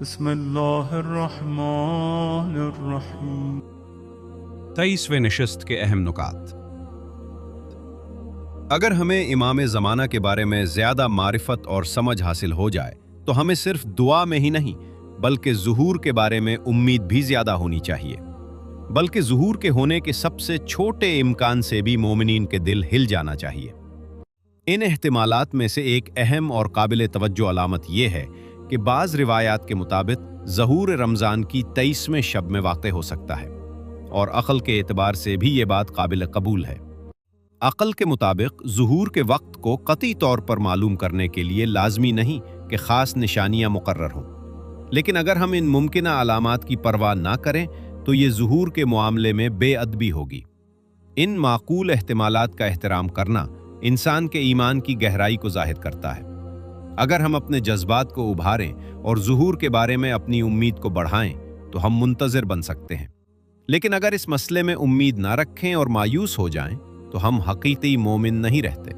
بسم اللہ الرحمن الرحیم۔ 23ویں نشست کے اہم نکات۔ اگر ہمیں امام زمانہ کے بارے میں زیادہ معرفت اور سمجھ حاصل ہو جائے تو ہمیں صرف دعا میں ہی نہیں بلکہ ظہور کے بارے میں امید بھی زیادہ ہونی چاہیے، بلکہ ظہور کے ہونے کے سب سے چھوٹے امکان سے بھی مومنین کے دل ہل جانا چاہیے۔ ان احتمالات میں سے ایک اہم اور قابل توجہ علامت یہ ہے کہ بعض روایات کے مطابق ظہور رمضان کی 23ویں شب میں واقع ہو سکتا ہے، اور عقل کے اعتبار سے بھی یہ بات قابل قبول ہے۔ عقل کے مطابق ظہور کے وقت کو قطعی طور پر معلوم کرنے کے لیے لازمی نہیں کہ خاص نشانیاں مقرر ہوں، لیکن اگر ہم ان ممکنہ علامات کی پرواہ نہ کریں تو یہ ظہور کے معاملے میں بے ادبی ہوگی۔ ان معقول احتمالات کا احترام کرنا انسان کے ایمان کی گہرائی کو ظاہر کرتا ہے۔ اگر ہم اپنے جذبات کو ابھاریں اور ظہور کے بارے میں اپنی امید کو بڑھائیں تو ہم منتظر بن سکتے ہیں، لیکن اگر اس مسئلے میں امید نہ رکھیں اور مایوس ہو جائیں تو ہم حقیقی مومن نہیں رہتے۔